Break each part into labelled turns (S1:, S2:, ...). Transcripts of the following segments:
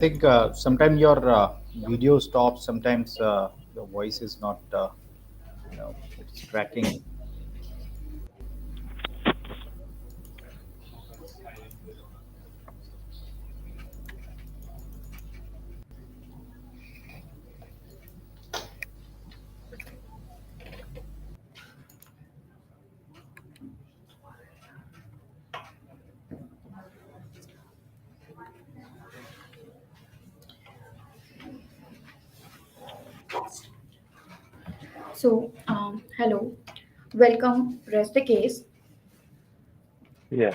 S1: think sometimes your video stops. Sometimes the voice is not, it's tracking.
S2: Hello, welcome. Rest the case.
S3: Yeah,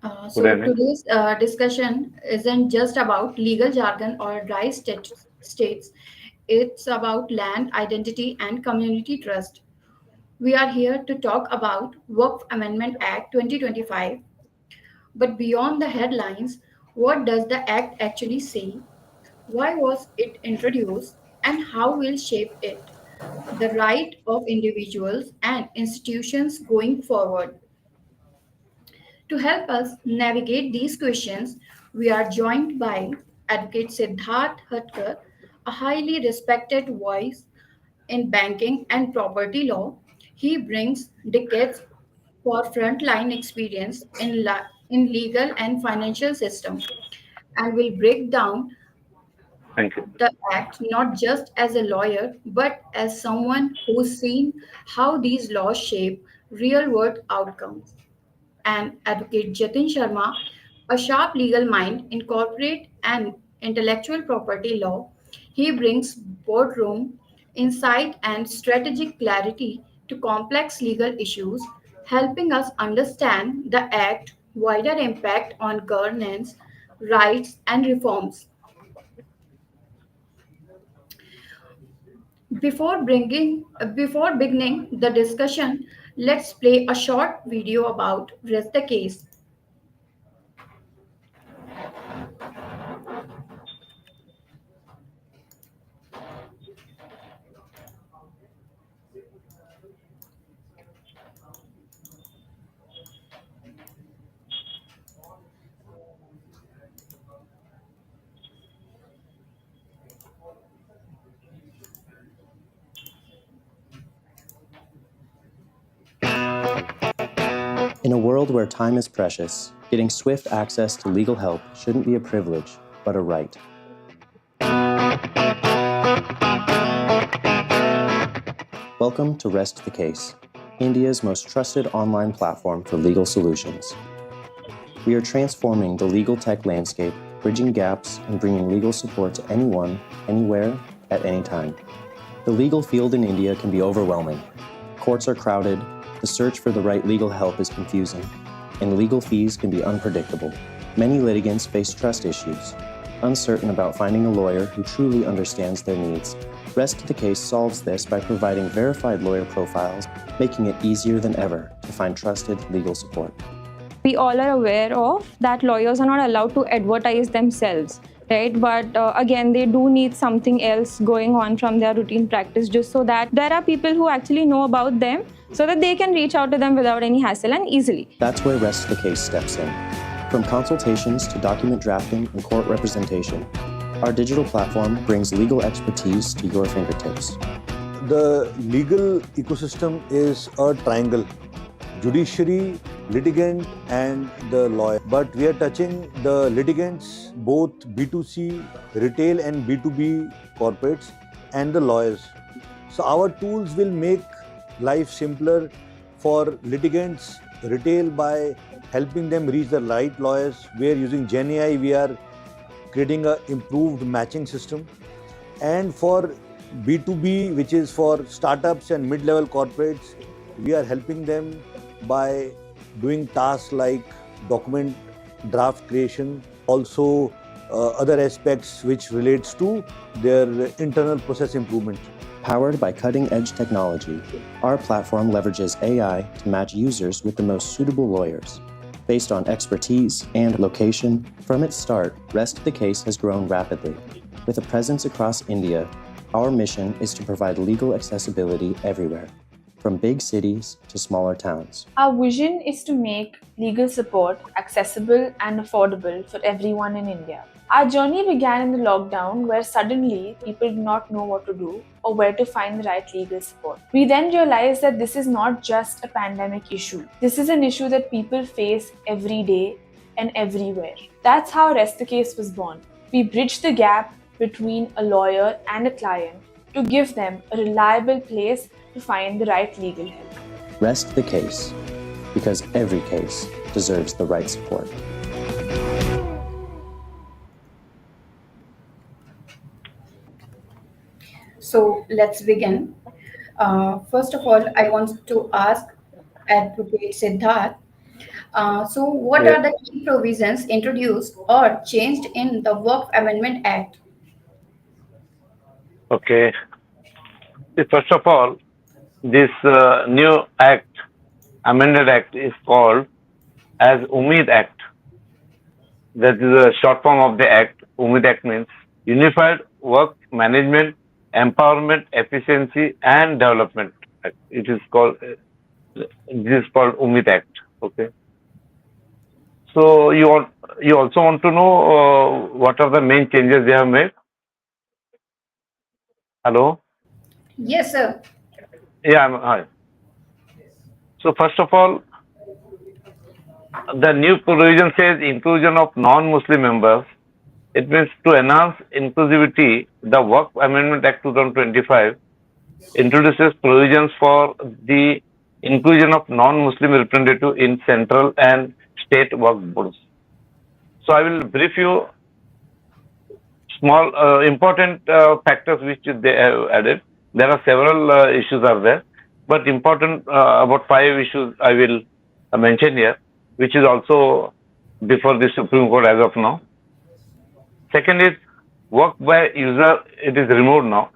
S3: good
S2: So
S3: evening.
S2: today's discussion isn't just about legal jargon or states. It's about land identity and community trust. We are here to talk about Waqf Amendment Act 2025. But beyond the headlines, what does the act actually say? Why was it introduced? And how will shape it? The right of individuals and institutions going forward. To help us navigate these questions, we are joined by Advocate Siddharth Hatkar, a highly respected voice in banking and property law. He brings decades for frontline experience in legal and financial system and will break down
S3: Thank you.
S2: the act not just as a lawyer but as someone who's seen how these laws shape real world outcomes. And Advocate Jatin Sharma, a sharp legal mind in corporate and intellectual property law. He brings boardroom insight and strategic clarity to complex legal issues, helping us understand the Act wider impact on governance, rights, and reforms. Before beginning the discussion, let's play a short video about Rest the Case.
S4: In a world where time is precious, getting swift access to legal help shouldn't be a privilege, but a right. Welcome to Rest the Case, India's most trusted online platform for legal solutions. We are transforming the legal tech landscape, bridging gaps, and bringing legal support to anyone, anywhere, at any time. The legal field in India can be overwhelming. Courts are crowded, the search for the right legal help is confusing, and legal fees can be unpredictable. Many litigants face trust issues, uncertain about finding a lawyer who truly understands their needs. Rest the Case solves this by providing verified lawyer profiles, making it easier than ever to find trusted legal support.
S5: We all are aware of that lawyers are not allowed to advertise themselves, right? But again, they do need something else going on from their routine practice, just so that there are people who actually know about them so that they can reach out to them without any hassle and easily.
S4: That's where Rest the Case steps in. From consultations to document drafting and court representation, our digital platform brings legal expertise to your fingertips.
S6: The legal ecosystem is a triangle: judiciary, litigant, and the lawyer. But we are touching the litigants, both B2C, retail, and B2B corporates, and the lawyers. So our tools will make life simpler for litigants, retail, by helping them reach the right lawyers. We are using GenAI, we are creating an improved matching system. And for B2B, which is for startups and mid-level corporates, we are helping them by doing tasks like document draft creation, also other aspects which relates to their internal process improvement.
S4: Powered by cutting-edge technology, our platform leverages AI to match users with the most suitable lawyers. Based on expertise and location, from its start, Rest the Case has grown rapidly. With a presence across India, our mission is to provide legal accessibility everywhere, from big cities to smaller towns.
S7: Our vision is to make legal support accessible and affordable for everyone in India. Our journey began in the lockdown, where suddenly people did not know what to do or where to find the right legal support. We then realized that this is not just a pandemic issue. This is an issue that people face every day and everywhere. That's how Rest the Case was born. We bridged the gap between a lawyer and a client to give them a reliable place to find the right legal help.
S4: Rest the case, because every case deserves the right support.
S2: So let's begin. First of all, I want to ask Advocate Siddharth. So, what
S3: Yeah.
S2: are the key provisions introduced or changed in the Waqf Amendment Act?
S3: Okay. See, first of all, this new act, amended act, is called as Umid Act. That is a short form of the act. Umid Act means Unified Work Management, Empowerment, Efficiency, and Development Act. It is called. This is called Umid Act. Okay. So you also want to know what are the main changes they have made? Hello.
S2: Yes, sir.
S3: Yeah. Hi. So first of all, the new provision says inclusion of non-Muslim members. It means to enhance inclusivity, the Waqf Amendment Act 2025 introduces provisions for the inclusion of non-Muslim representative in central and state Waqf boards. So I will brief you small important factors which they have added. There are several issues are there, but important about five issues I will mention here, which is also before the Supreme Court as of now. Second is work by user. It is removed now.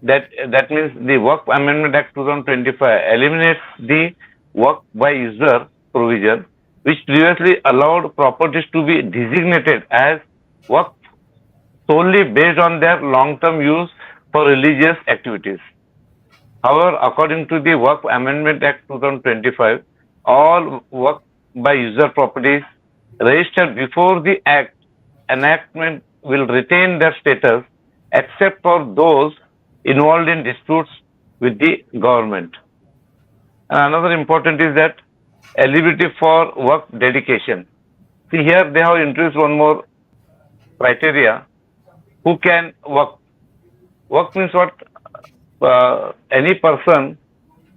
S3: That means the Work Amendment Act 2025 eliminates the work by user provision, which previously allowed properties to be designated as work solely based on their long-term use for religious activities. However, according to the Work Amendment Act 2025, all work by user properties registered before the Act enactment will retain their status except for those involved in disputes with the government. And another important is that eligibility for work dedication. See here they have introduced one more criteria. Who can work? Work means what? Any person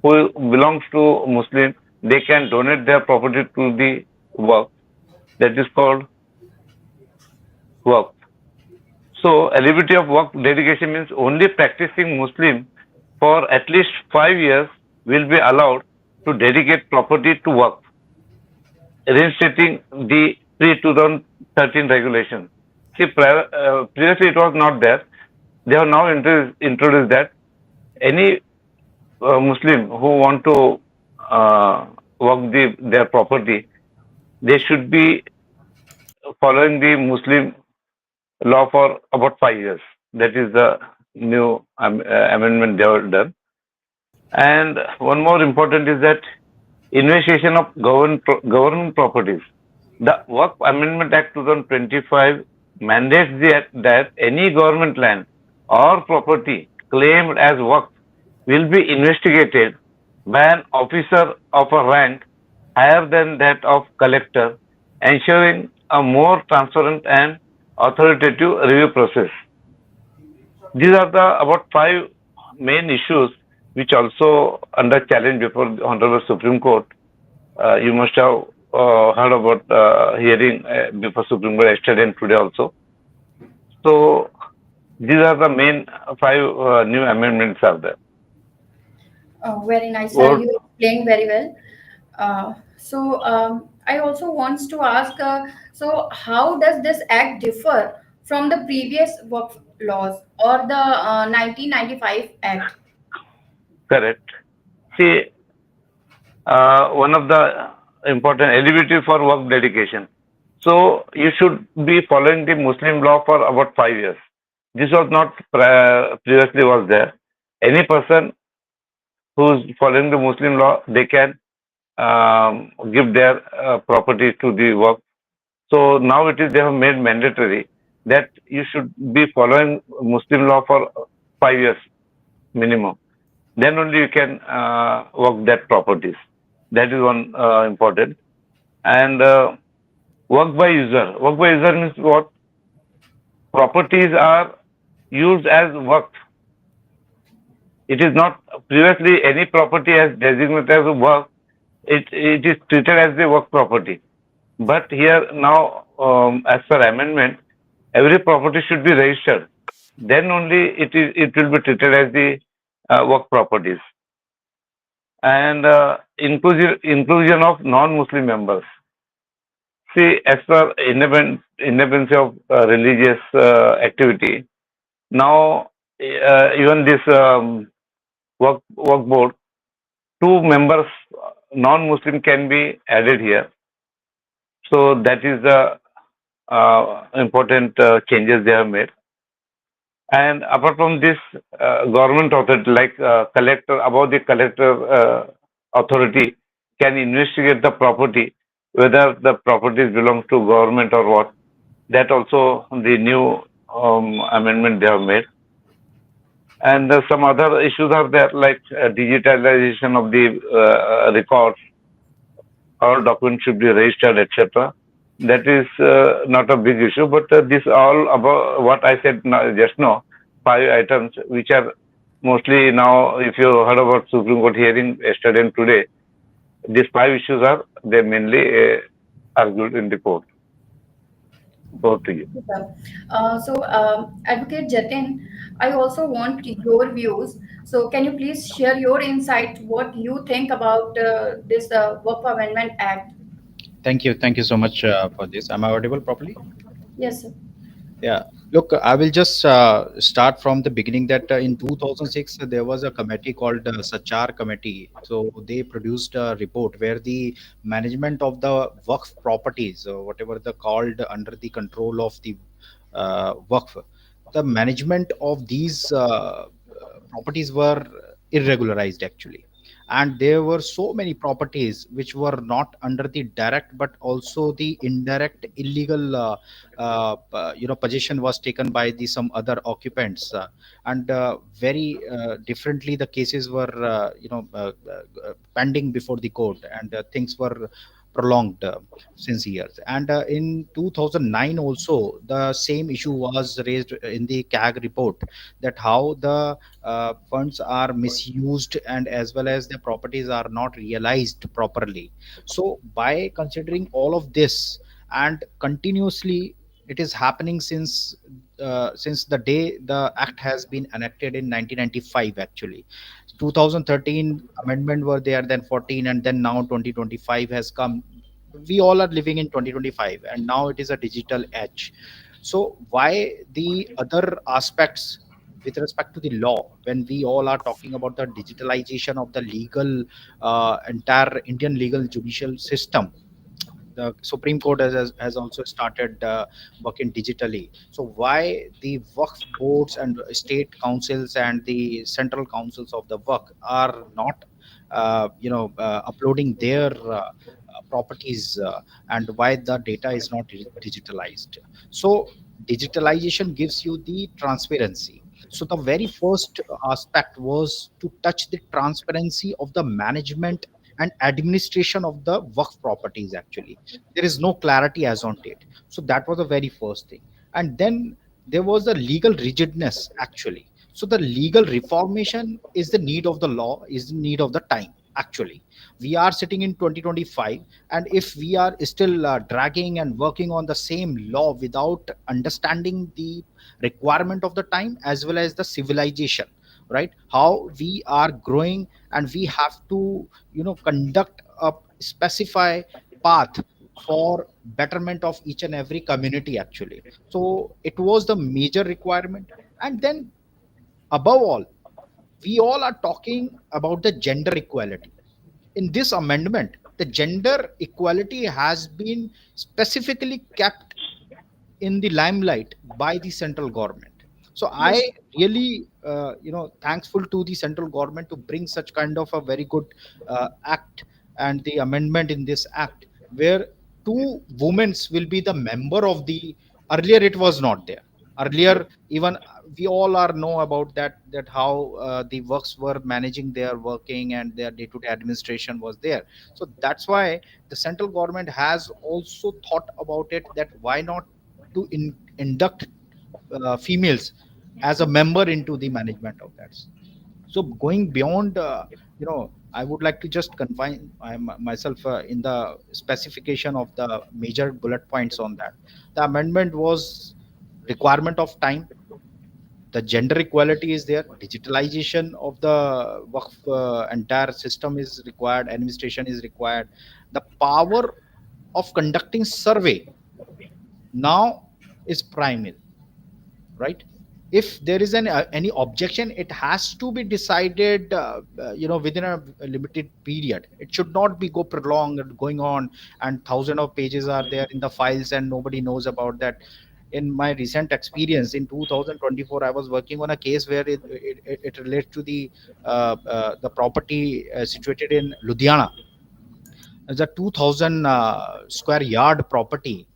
S3: who belongs to Muslim, they can donate their property to the work. That is called work. So, eligibility of work dedication means only practicing Muslim for at least 5 years will be allowed to dedicate property to work, reinstating the pre-2013 regulation. See, previously it was not there. They have now introduced that any Muslim who want to work their property, they should be following the Muslim law for about 5 years. That is the new amendment they have done. And one more important is that investigation of government properties. The Work Amendment Act 2025 mandates that any government land or property claimed as work will be investigated by an officer of a rank higher than that of collector, ensuring a more transparent and authoritative review process. These are the about five main issues which also under challenge before the Honorable Supreme Court. You must have heard about hearing before Supreme Court yesterday and today also. So these are the main five new amendments are there.
S2: Very nice, sir.
S3: Or
S2: You explained very well. I also want to ask, so how does this act differ from the previous work laws or the 1995 Act?
S3: correct. See, one of the important eligibility for work dedication. So you should be following the Muslim law for about 5 years. This was not previously was there. Any person who's following the Muslim law, they can give their property to the work So now it is they have made mandatory that you should be following Muslim law for 5 years minimum. Then only you can work that properties. That is one important. And work by user. Work by user means what? Properties are used as work. It is not previously any property as designated as a work. It is treated as the work property. But here now, as per amendment, every property should be registered. Then only it will be treated as the work properties. And inclusion of non-Muslim members. See, as per independence of religious activity, now even this work board, two members non-Muslim can be added here. So that is the important changes they have made. And apart from this, government authority like collector, above the collector authority can investigate the property, whether the properties belongs to government or what. That also the new amendment they have made. And some other issues are there like digitalization of the records, all documents should be registered, etc. That is not a big issue, but this all about what I said now, just now, five items which are mostly now, if you heard about Supreme Court hearing yesterday and today, these five issues are they mainly argued in the court. Over to you.
S2: Super. Advocate Jatin, I also want your views. So, can you please share your insight, what you think about this Waqf Amendment Act?
S1: Thank you so much for this. Am I audible properly?
S2: Yes, sir.
S1: Yeah. Look, I will just start from the beginning that in 2006 there was a committee called Sachar Committee. So they produced a report where the management of the Waqf properties, whatever the called under the control of the Waqf, the management of these properties were irregularized actually. And there were so many properties which were not under the direct but also the indirect illegal possession was taken by the some other occupants, and very differently the cases were pending before the court, and things were prolonged since years. And in 2009 also the same issue was raised in the CAG report, that how the funds are misused and as well as the properties are not realized properly. So by considering all of this, and continuously it is happening since the day the act has been enacted in 1995 actually. 2013 amendment were there, then 14, and then now 2025 has come. We all are living in 2025 and now it is a digital age. So why the other aspects with respect to the law, when we all are talking about the digitalization of the legal entire Indian legal judicial system, the Supreme Court has also started working digitally. So why the Waqf boards and state councils and the central councils of the Waqf are not, uploading their properties, and why the data is not digitalized? So digitalization gives you the transparency. So the very first aspect was to touch the transparency of the management and administration of the Waqf properties actually. There is no clarity as on date. So that was the very first thing. And then there was the legal rigidness actually. So the legal reformation is the need of the law, is the need of the time actually. We are sitting in 2025, and if we are still dragging and working on the same law without understanding the requirement of the time as well as the civilization, right, how we are growing, and we have to conduct a specify path for betterment of each and every community actually. So it was the major requirement. And then above all, we all are talking about the gender equality. In this amendment, the gender equality has been specifically kept in the limelight by the central government. So I
S2: Yes.
S1: really thankful to the central government to bring such kind of a very good act and the amendment in this act, where two women will be the member of the. Earlier it was not there. Earlier, even we all are know about that how the works were managing their working and their day-to-day administration was there. So that's why the central government has also thought about it, that why not to induct females as a member into the management of that. So going beyond, I would like to just confine myself in the specification of the major bullet points on that. The amendment was requirement of time. The gender equality is there. Digitalization of the Waqf entire system is required. Administration is required. The power of conducting survey now is primary, right? If there is any objection, it has to be decided within a limited period. It should not be go prolonged going on, and thousands of pages are there in the files and nobody knows about that. In my recent experience in 2024, I was working on a case where it relates to the property situated in Ludhiana. It's a 2000 square yard property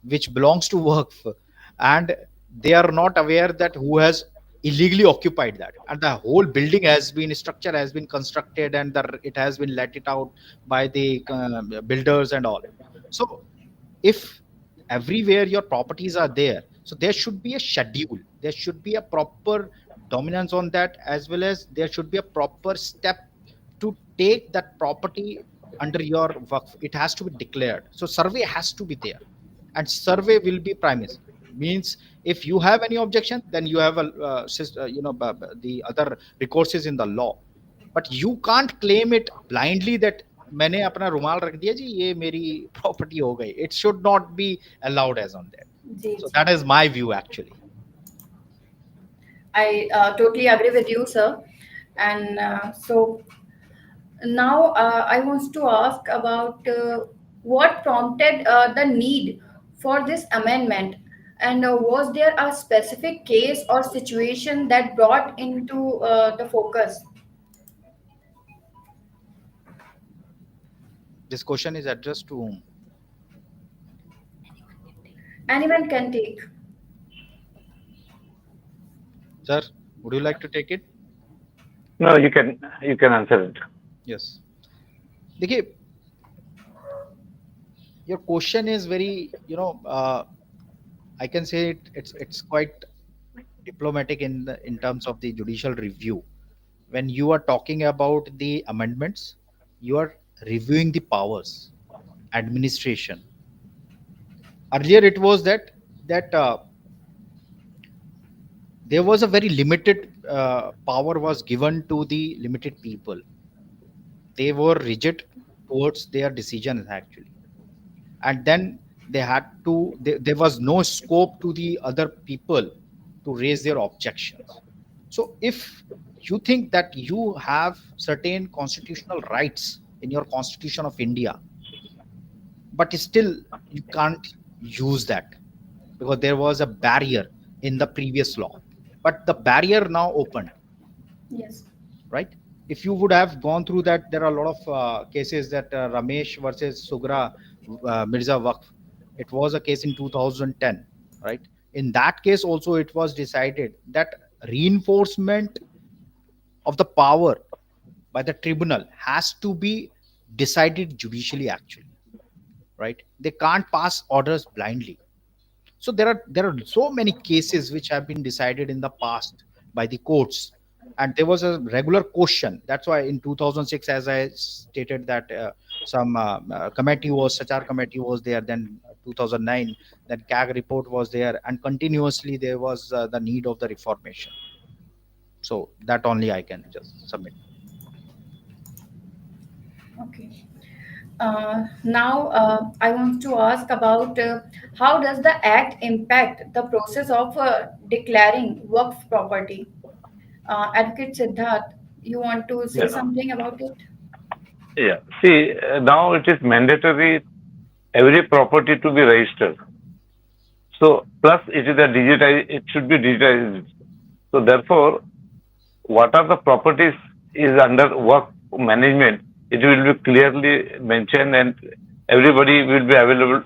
S1: which belongs to Waqf, and they are not aware that who has illegally occupied that, and the whole building has been structure has been constructed, and it has been let it out by the builders and all. So if everywhere your properties are there, so there should be a schedule, there should be a proper dominance on that, as well as there should be a proper step to take that property under your work. It has to be declared, so survey has to be there, and survey will be premise. Means if you have any objection, then you have a the other recourses in the law, but you can't claim it blindly that मैंने अपना रुमाल रख दिया जी ये मेरी property हो गई. It should not be allowed as on that.
S2: Ji
S1: So
S2: ji
S1: that is my view actually.
S2: I totally agree with you, sir. And so now I want to ask about what prompted the need for this amendment, and was there a specific case or situation that brought into the focus?
S1: This question is addressed to whom?
S2: Anyone can take.
S1: Sir, would you like to take it?
S3: No, you can answer it.
S1: Yes. देखिए, your question is very, I can say it's quite diplomatic in terms of the judicial review. When you are talking about the amendments, you are reviewing the powers, administration. Earlier, it was that there was a very limited power was given to the limited people. They were rigid towards their decisions actually, and then they had to. There was no scope to the other people to raise their objections. So if you think that you have certain constitutional rights in your Constitution of India, but still you can't use that because there was a barrier in the previous law, but the barrier now opened,
S2: Yes.
S1: right? If you would have gone through that, there are a lot of cases that Ramesh versus Sugra Mirza Waqf. It was a case in 2010, right? In that case also it was decided that reinforcement of the power by the tribunal has to be decided judicially actually, right? They can't pass orders blindly. So there are so many cases which have been decided in the past by the courts, and there was a regular question. That's why in 2006, as I stated, that some committee was Sachar committee was there. Then 2009, then CAG report was there, and continuously there was the need of the reformation. So that only I can just submit.
S2: Okay. Now, I want to ask about how does the act impact the process of declaring Waqf property? Advocate Siddharth, you want to say
S3: Yeah.
S2: something about it?
S3: Yeah. See, now it is mandatory every property to be registered. So plus it is a digitized. It should be digitized. So therefore, what are the properties is under work management? It will be clearly mentioned, and everybody will be available,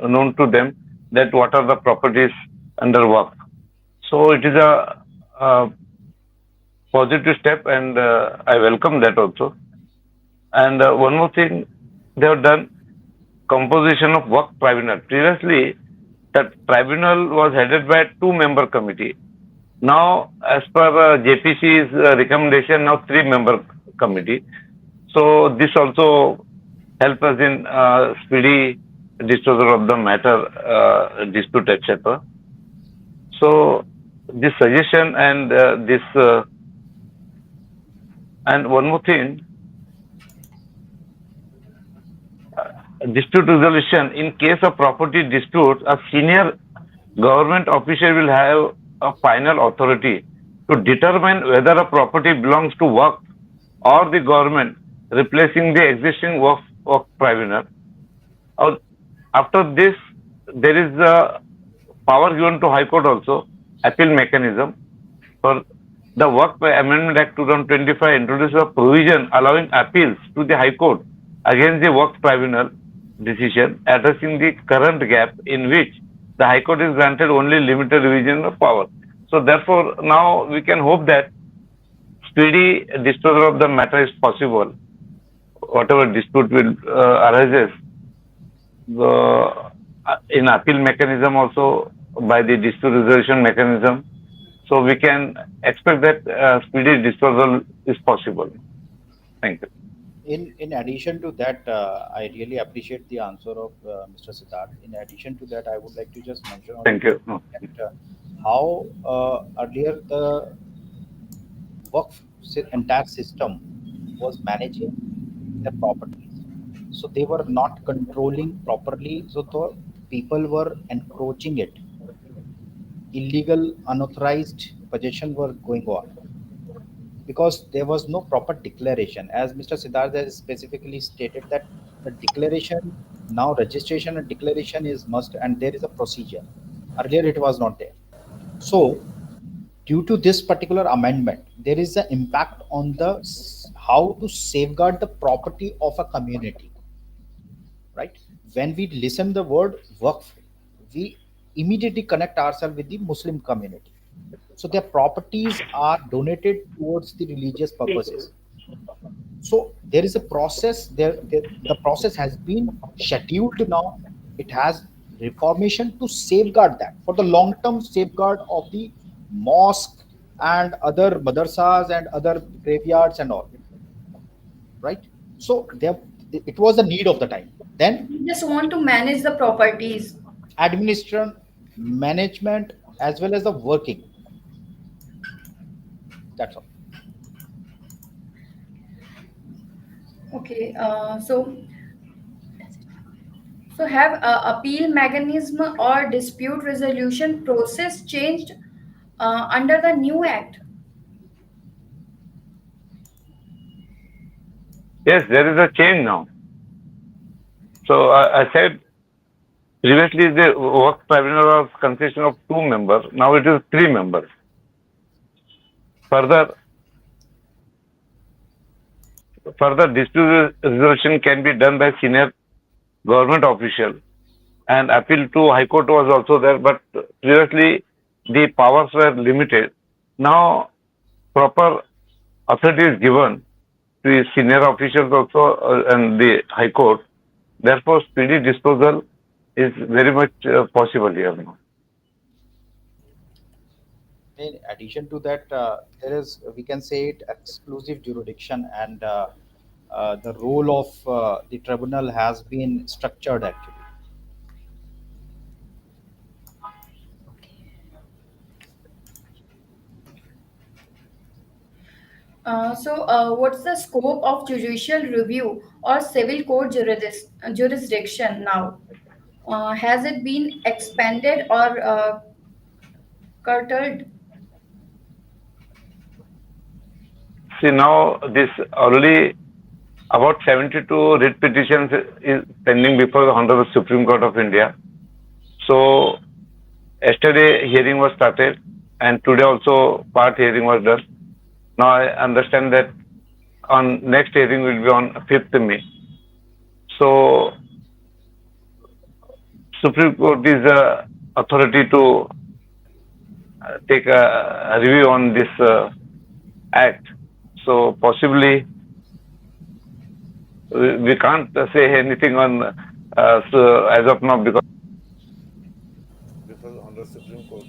S3: known to them that what are the properties under work. So it is a positive step, and I welcome that also. And one more thing, they have done composition of work tribunal. Previously, that tribunal was headed by a two-member committee. Now, as per JPC's recommendation, now three-member committee. So this also help us in speedy disposal of the matter, dispute, etc. So this suggestion and this and one more thing, dispute resolution in case of property disputes, a senior government official will have a final authority to determine whether a property belongs to work or the government, replacing the existing work tribunal. Or after this, there is a power given to High Court also, appeal mechanism. For the Waqf Amendment Act 2025 introduces a provision allowing appeals to the High Court against the Waqf Tribunal decision, addressing the current gap in which the High Court is granted only limited revision of power. So therefore, now we can hope that speedy disposal of the matter is possible. Whatever dispute will arises, in appeal mechanism also by the dispute resolution mechanism. So we can expect that speedy disposal is possible. Thank you.
S1: In addition to that, I really appreciate the answer of Mr. Siddharth. In addition to that, I would like to just mention on
S3: Thank you. No.
S1: that, how earlier the entire system was managing their properties. So they were not controlling properly. So the people were encroaching it. Illegal, unauthorized possession were going on because there was no proper declaration. As Mr. Siddharth has specifically stated that the declaration, now registration and declaration is must, and there is a procedure. Earlier it was not there. So due to this particular amendment, there is an impact on the how to safeguard the property of a community, right? When we listen the word waqf, we immediately connect ourselves with the Muslim community. So their properties are donated towards the religious purposes. So there is a process there, the process has been scheduled now. It has reformation to safeguard that for the long term safeguard of the mosque and other madrasas and other graveyards and all, right? So there, it was the need of the time. Then
S2: We just want to manage the properties.
S1: administration, management, as well as the working. That's all.
S2: Okay, so have appeal mechanism or dispute resolution process changed under the new act?
S3: Yes, there is a change now. So I said previously the work tribunal was consisting of two members. Now it is three members. Further dispute resolution can be done by senior government official, and appeal to High Court was also there, but previously the powers were limited. Now proper authority is given to the senior officials also and the High Court. Therefore, speedy disposal is very much possible here now.
S1: In addition to that, there is, we can say it, exclusive jurisdiction, and the role of the tribunal has been structured actually.
S2: What's the scope of judicial review or civil court jurisdiction now? Has it been expanded or curtailed?
S3: See, now this already about 72 writ petitions is pending before the Honorable Supreme Court of India. So yesterday hearing was started, and today also part hearing was done. Now I understand that on next hearing will be on 5th May. So Supreme Court is the authority to take a review on this act. So possibly we can't say anything on so as of now because on the Supreme Court.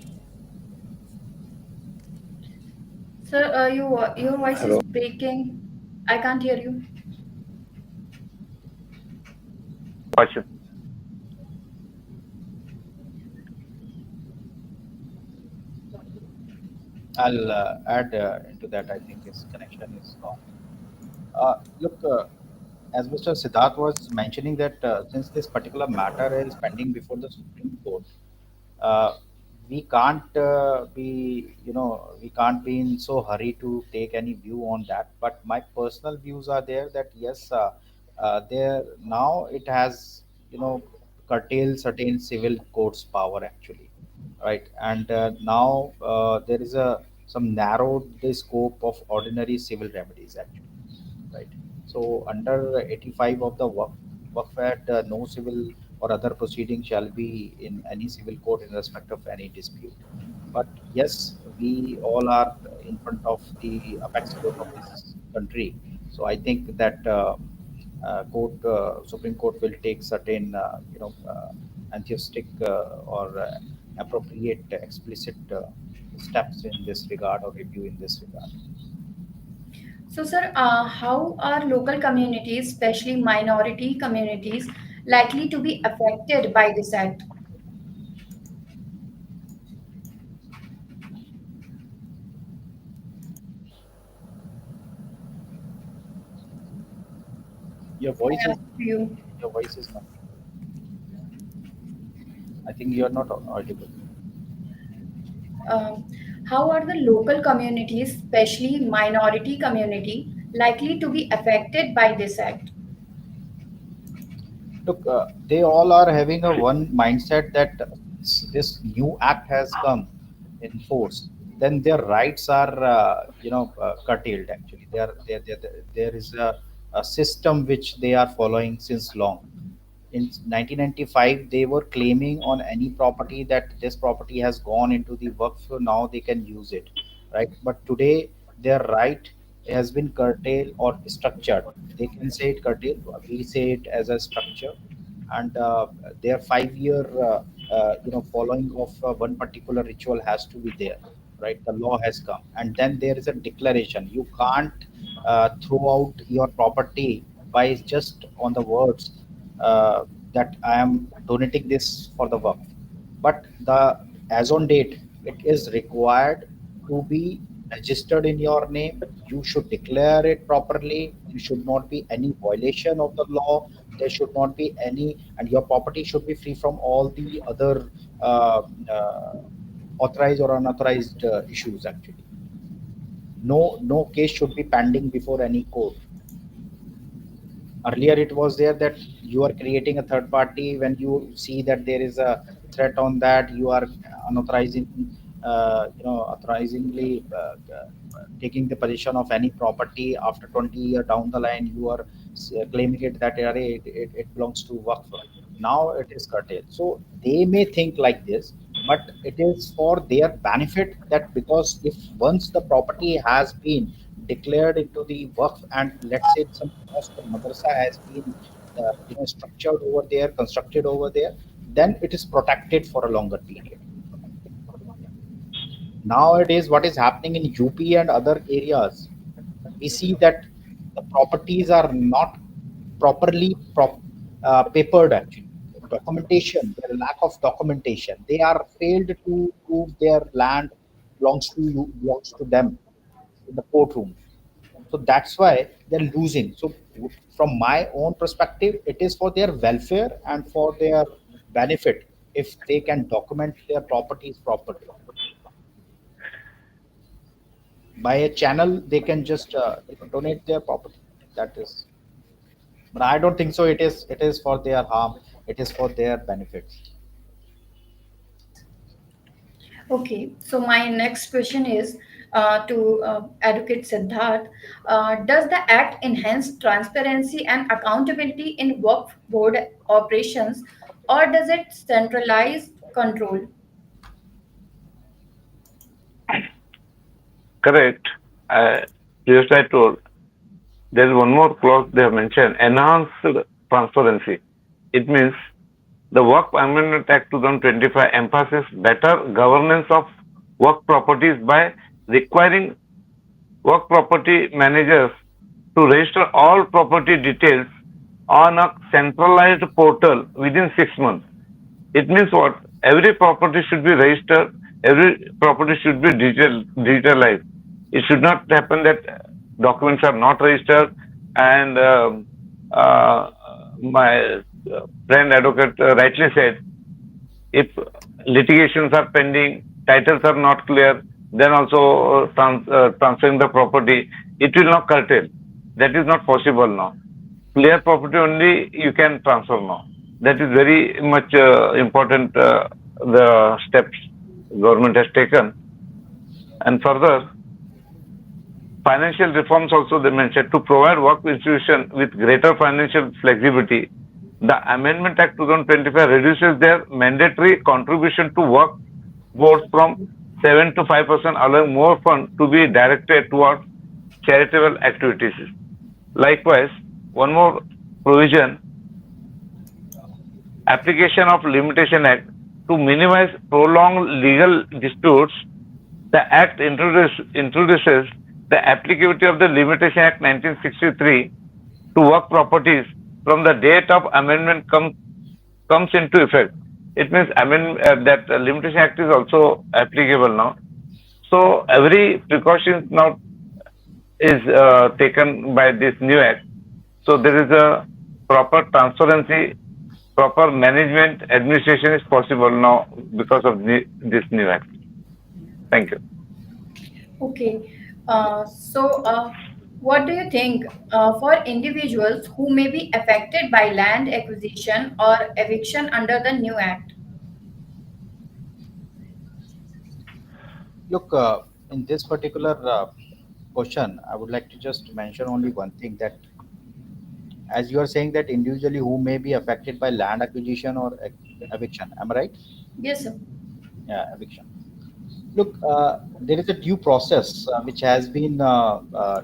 S2: Sir, your voice is
S3: Hello.
S2: breaking. I can't hear you.
S3: Question.
S1: I'll add into that. I think his connection is gone. Look, as Mr. Siddharth was mentioning that since this particular matter is pending before the Supreme Court, uh, we can't we can't be in so hurry to take any view on that. But my personal views are there that yes, there now it has curtailed certain civil courts power actually, right? And now there is a some narrowed the scope of ordinary civil remedies actually, right? So under 85 of the Waqf Act, no civil or other proceeding shall be in any civil court in respect of any dispute. But yes, we all are in front of the apex court of this country. So I think that Supreme Court will take certain, enthusiastic or appropriate, explicit steps in this regard or review in this regard.
S2: So, sir, how are local communities, especially minority communities, likely to be affected by this act?
S1: Your
S2: I
S1: voice is
S2: ask you.
S1: your voice is not. I think you are not audible.
S2: Um, how are the local communities, especially minority community, likely to be affected by this act?
S1: Look, they all are having a one mindset that this new act has come in force. Then their rights are, curtailed. Actually, there is a system which they are following since long. In 1995 they were claiming on any property that this property has gone into the work, so now they can use it, right? But today their right has been curtailed or structured. They can say it curtailed, we say it as a structure. And their 5 year following of one particular ritual has to be there, right? The law has come, and then there is a declaration. You can't throw out your property by just on the words uh, that I am donating this for the work. But the as on date, it is required to be registered in your name. You should declare it properly. There should not be any violation of the law. There should not be any, and your property should be free from all the other uh, uh, authorized or unauthorized issues. Actually, no case should be pending before any court. Earlier it was there that you are creating a third party when you see that there is a threat on that, you are unauthorizing authorizingly taking the position of any property. After 20 year down the line you are claiming it that it belongs to Waqf. Now it is curtailed. So they may think like this, but it is for their benefit, that because if once the property has been declared into the Waqf, and let's say some mosque or madrasa has been structured over there, constructed over there, then it is protected for a longer period. Nowadays what is happening in UP and other areas, we see that the properties are not properly papered actually. Documentation, there lack of documentation. They are failed to prove their land belongs to you, belongs to them in the courtroom. So that's why they're losing. So from my own perspective, it is for their welfare and for their benefit if they can document their properties properly. By a channel they can just donate their property. That is, but I don't think so. It is for their harm. It is for their benefits.
S2: Okay, so my next question is to Advocate Siddharth. Does the Act enhance transparency and accountability in work board operations, or does it centralize control?
S3: Correct. Just I told, there is one more clause they have mentioned, enhanced transparency. It means the Waqf Amendment Act 2025 emphasizes better governance of work properties by requiring work property managers to register all property details on a centralized portal within 6 months. It means what? Every property should be registered, every property should be digitalized. It should not happen that documents are not registered and uh, my friend advocate rightly said, if litigations are pending, titles are not clear, then also transferring the property, it will not curtail. That is not possible now. Clear property only you can transfer now. That is very much important. The steps government has taken, and further financial reforms also they mentioned to provide work institution with greater financial flexibility. The Amendment Act 2025 reduces their mandatory contribution to work boards from 7 to 5%, allowing more funds to be directed towards charitable activities. Likewise, one more provision, application of Limitation Act to minimize prolonged legal disputes. The Act introduces the applicability of the Limitation Act 1963 to work properties from the date of amendment comes into effect. It means that Limitation Act is also applicable now. So every precaution now is taken by this new act. So there is a proper transparency, proper management, administration is possible now because of this new act. Thank you.
S2: Okay. So, what do you think for individuals who may be affected by land acquisition or eviction under the new act?
S1: Look, in this particular question, I would like to just mention only one thing, that as you are saying that individually who may be affected by land acquisition or eviction, am I right?
S2: Yes, sir.
S1: Yeah, eviction. Look, there is a due process which has been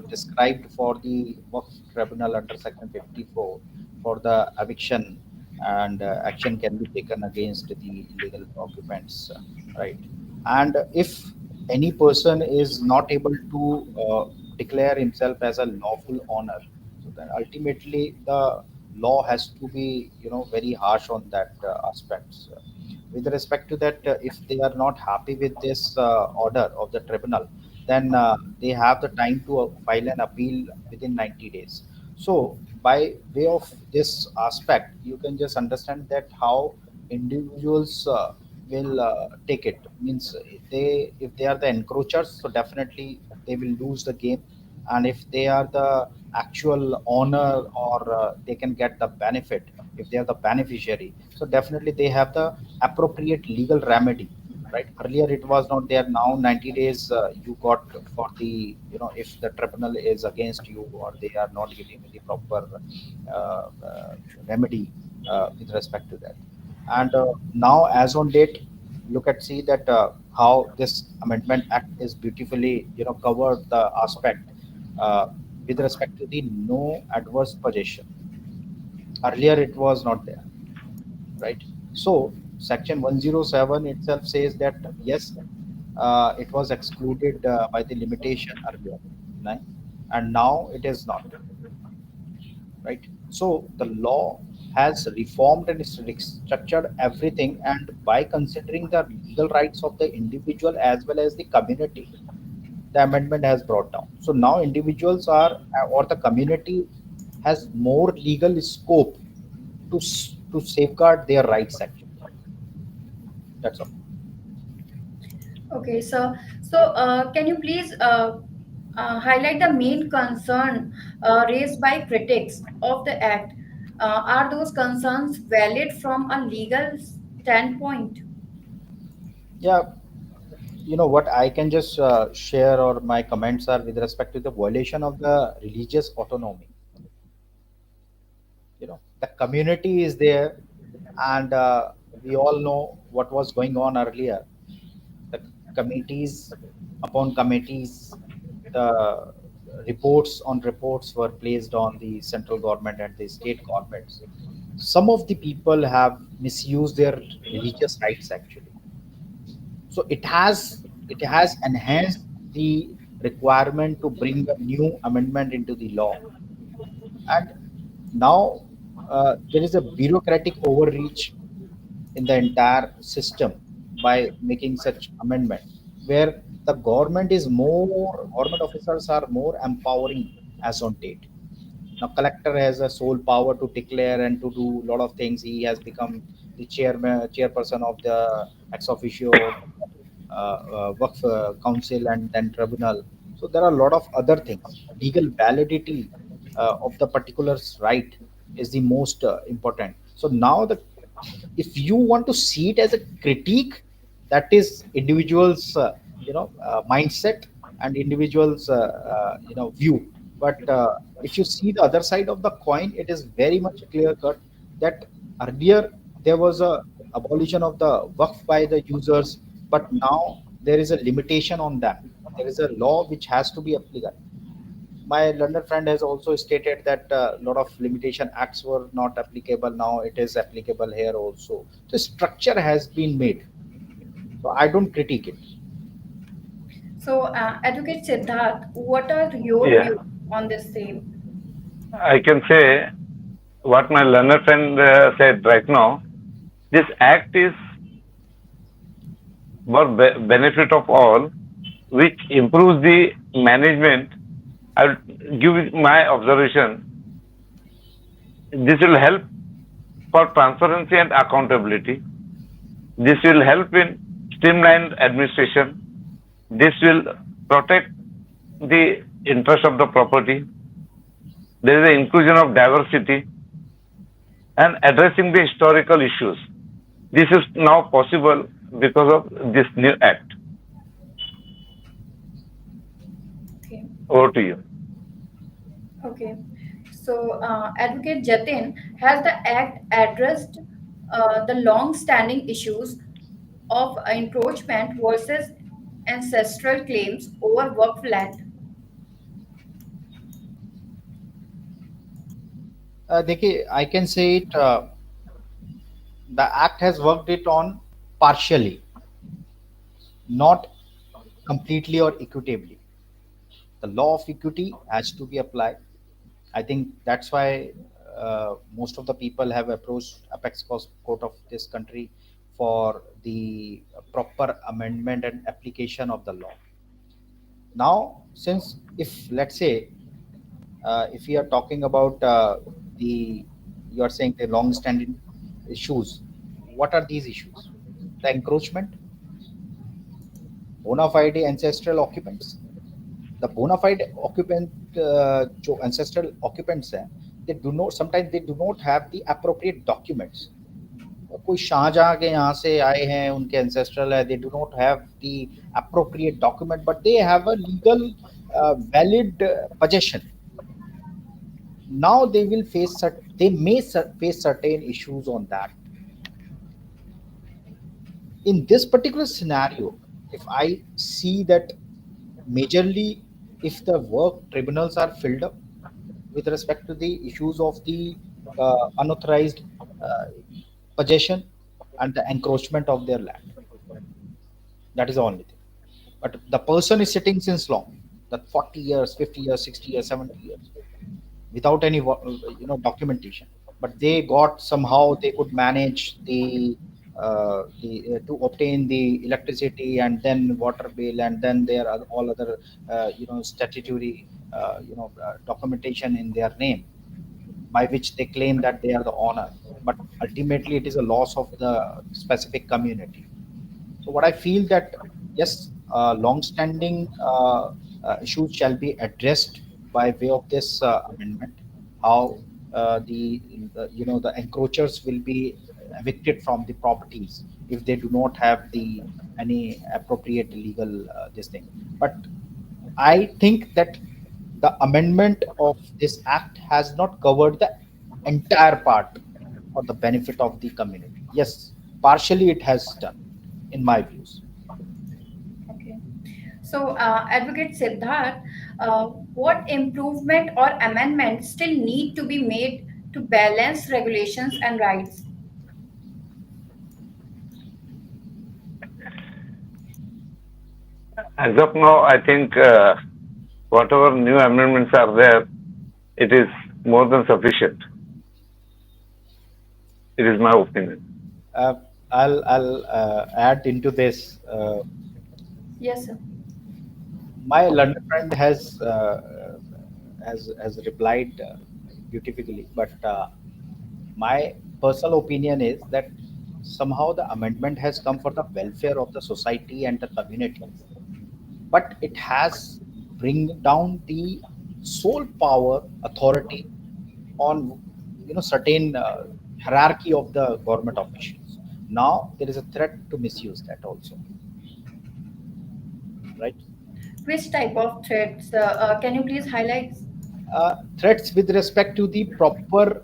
S1: described for the Waqf Tribunal under Section 54 for the eviction, and action can be taken against the illegal occupants, right? And if any person is not able to declare himself as a lawful owner, so then ultimately the law has to be, very harsh on that aspects. With respect to that, if they are not happy with this order of the tribunal, then they have the time to file an appeal within 90 days. So by way of this aspect, you can just understand that how individuals will take it. Means if they are the encroachers, so definitely they will lose the game, and if they are the actual owner, or they can get the benefit if they are the beneficiary, so definitely they have the appropriate legal remedy, right? Earlier it was not there. Now 90 days you got for the, if the tribunal is against you or they are not giving you the proper remedy with respect to that. And now as on date, look at see that how this amendment act is beautifully, covered the aspect uh, with respect to the no adverse possession. Earlier it was not there, right? So section 107 itself says that yes, it was excluded by the limitation earlier, right? And now it is not, right? So the law has reformed and structured everything, and by considering the legal rights of the individual as well as the community, the amendment has brought down. So now individuals are, or the community has more legal scope to safeguard their rights. Actually, that's all.
S2: Okay, so can you please highlight the main concern raised by critics of the act? Are those concerns valid from a legal standpoint?
S1: Yeah, what I can just share, or my comments are with respect to the violation of the religious autonomy. The community is there, and we all know what was going on earlier. The committees upon committees, the reports on reports were placed on the central government and the state governments. Some of the people have misused their religious rights actually. So it has enhanced the requirement to bring a new amendment into the law. And now there is a bureaucratic overreach in the entire system by making such amendment, where the government officers are more empowering as on date. Now collector has a sole power to declare and to do a lot of things. He has become the chairperson of the ex officio Waqf council and then tribunal. So there are a lot of other things. Legal validity of the particular right is the most important. So now the if you want to see it as a critique, that is individuals mindset and individuals view. But if you see the other side of the coin, it is very much clear cut that earlier there was a abolition of the waqf by the users, but now there is a limitation on that. There is a law which has to be applicable. My London friend has also stated that a lot of limitation acts were not applicable. Now it is applicable here also. The structure has been made. So I don't critique it.
S2: So, Advocate Siddharth, what are your
S3: Yeah,
S2: views on this same?
S3: I can say what my learner friend said right now. This act is for benefit of all, which improves the management. I will give my observation. This will help for transparency and accountability. This will help in streamlined administration. This will protect the interest of the property. There is an inclusion of diversity and addressing the historical issues. This is now possible because of this new act.
S2: Okay.
S3: Over to you.
S2: Okay. So, Advocate Jatin, has the Act addressed the long-standing issues of encroachment versus ancestral claims over work land?
S1: I can say it. The act has worked it on partially, not completely or equitably. The law of equity has to be applied. I think that's why most of the people have approached court of this country for the proper amendment and application of the law. Now, since if let's say if we are talking about the you are saying the long-standing issues, what are these issues? The encroachment, bona fide ancestral occupants. The bona fide occupant जो ancestral occupants हैं, they do not sometimes they do not have the appropriate documents. कोई शाहजहां के यहाँ से आए हैं, उनके ancestral है, they do not have the appropriate document, but they have a legal valid possession. Now they will face they may face certain issues on that. In this particular scenario, if I see that majorly if the work tribunals are filled up with respect to the issues of the unauthorized uh, possession and the encroachment of their land, that is the only thing. But the person is sitting since long, that 40 years, 50 years, 60 years, 70 years, without any documentation, but they got somehow they could manage the to obtain the electricity and then water bill, and then there are all other statutory documentation in their name, by which they claim that they are the owner, but ultimately it is a loss of the specific community. So what I feel that yes, long-standing issues shall be addressed by way of this amendment. How the encroachers will be evicted from the properties if they do not have the any appropriate legal this thing. But I think that the amendment of this act has not covered the entire part. for the benefit of the community. Yes, partially it has done, in my views.
S2: Okay. So, Advocate Siddharth, what improvement or amendment still need to be made to balance regulations and rights?
S3: As of now, I think whatever new amendments are there, it is more than sufficient. It is my opinion.
S1: Uh, I'll add into this.
S2: Yes, sir.
S1: My London friend has replied beautifully, but my personal opinion is that somehow the amendment has come for the welfare of the society and the community, but it has bring down the sole power authority on certain hierarchy of the government officials. Now there is a threat to misuse that also, right?
S2: Which type of threats? Can you please highlight?
S1: Threats with respect to the proper